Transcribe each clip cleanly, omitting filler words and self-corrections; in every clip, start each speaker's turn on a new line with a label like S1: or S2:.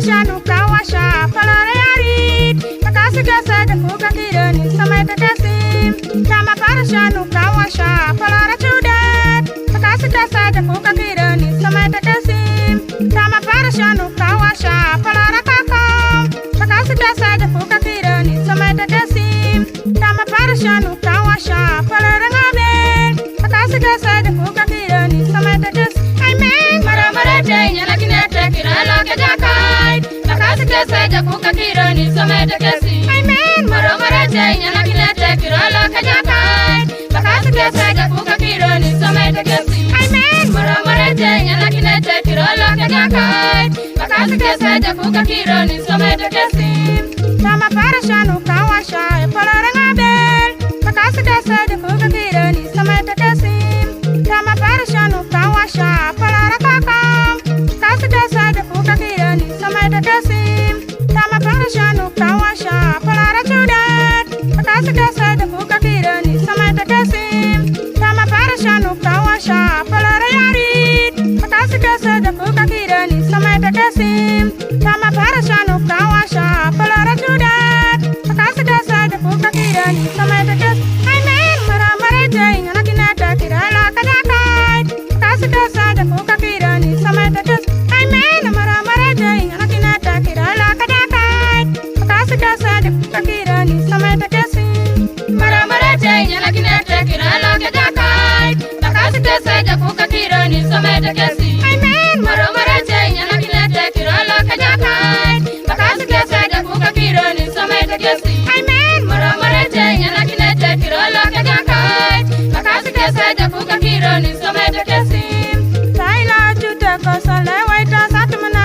S1: shanu kawasha palare yarit makasi gasa de fuka kirani samay takasim kama para shanu kawasha palare chudat makasi gasa de fuka kirani samay takasim kama para shanu kawasha palare kakam makasi gasa de fuka kirani samay takasim kama para shanu kawasha palare ngaben makasi gasa de fuka kirani samay takasim amen mara mara jainya lakini tekirala kajakai makasi gasa de fuka kirani samay takasim amen mara mara jainya lakini tekirala kajakai makasi gasa de fuka kirani samay takasim amen mara mara jainya lakini tekirala kajakai makasi gasa de fuka kirani samay takasim kama para shanu kawasha palare ngabel makasi gasa de fuka kirani samay takasim kama para shanu kawasha palare kakam makasi gasa de fuka kirani samay takasim kama para shanu kawasha palare chudat makasi gasa de fuka kirani samay takasim kama para shanu kawasha palare yarit makasi gasa de fuka kirani samay takasim kama para shanu kawasha palare chudat makasi gasa de fuka kirani samay takasim amen mara mara jai nakina takirala kajakai makasi gasa de fuka kirani samay takasim amen mara mara jai nakina takirala kajakai makasi gasa de fuka kirani samay takasim mara mara jai nakina takirala kajakai makasi gasa de fuka kirani samay takasim amen mara mara jai nakina takirala kajakai makasi gasa de fuka kirani samay takasim amen mara mara jai nakina takirala kajakai makasi gasa de fuka kirani samay takasim saila juta kosale waita satmana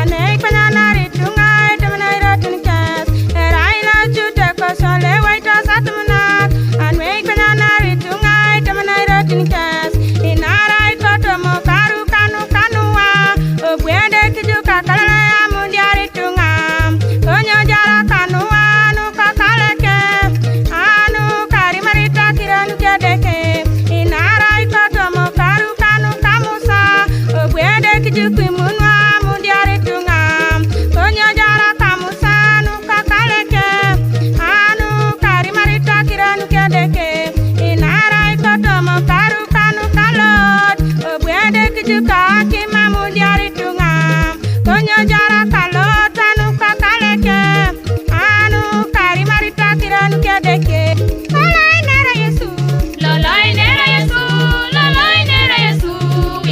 S1: anek pananari tungai temanai ratun kas eraila juta kosale waita satmana anek pananari tungai temanai ratun kas inarai kotomo karu kanu kanua obwede kijuka kalala amundiari tungam konyo jara kanua anu kakaleke anu kari marita kiranu kedeke inarai kotomo karu kanu kamusa obwede kijuku munwa amundiari tungam konyo jara kamusa anu kakaleke anu kari marita kiranu kedeke inarai kotomo karu kanu kalot obwede kijuka kimamundiari tungam konyo jara kalot anu kakaleke anu kari marita kiranu kedeke lolai nera yesu lolai nera yesu lolai nera yesu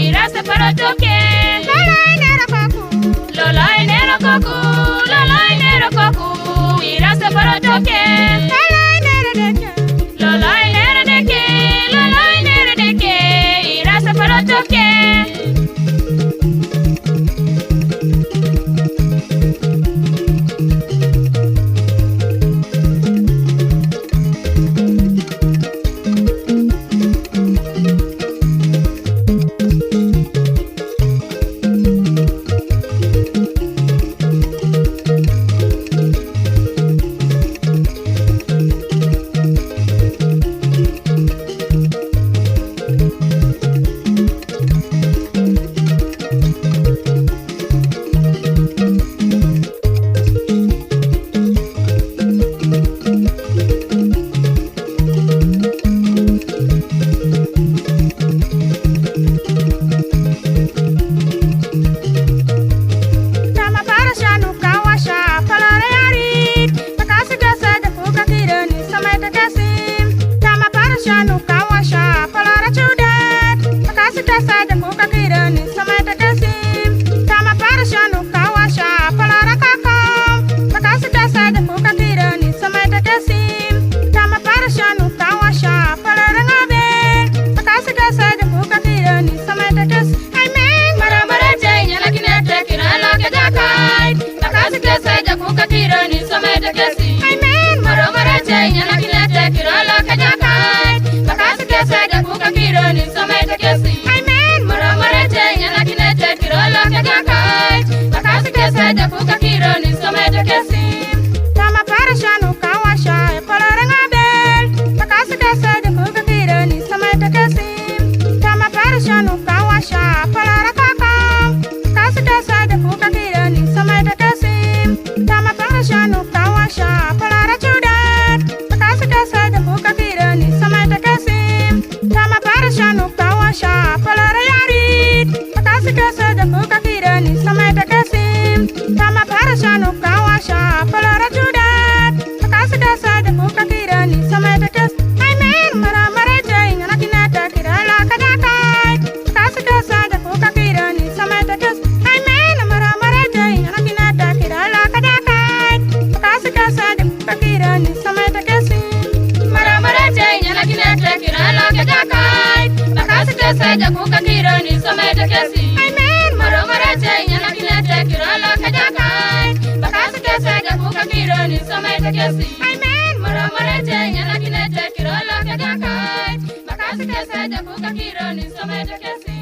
S1: irase parotoke lolai nera koku lolai nera koku lolai nera koku irase parotoke lolai nera deke lolai nera deke lolai nera deke irase parotoke kama para shanu kawasha palare yarit makasi gasa de fuka kirani samay takasim kama para shanu kawasha palare chudat makasi gasa de fuka kirani samay takasim kama para shanu kawasha palare kakam makasi gasa de fuka kirani samay takasim kama para shanu kawasha palare ngaben makasi gasa de fuka kirani samay takasim amen mara mara jainya lakini tekirala kajakai makasi gasa de fuka kirani samay takasim amen mara mara jainya lakini tekirala kajakai ke jakai bakasi te saja ku kakiro ni somete kesi amen moro marete nyana kinete kirolo ke jakai bakasi te saja ku kakiro ni somete kesi amen moro marete nyana kinete kirolo ke jakai bakasi te saja ku kakiro ni somete kesi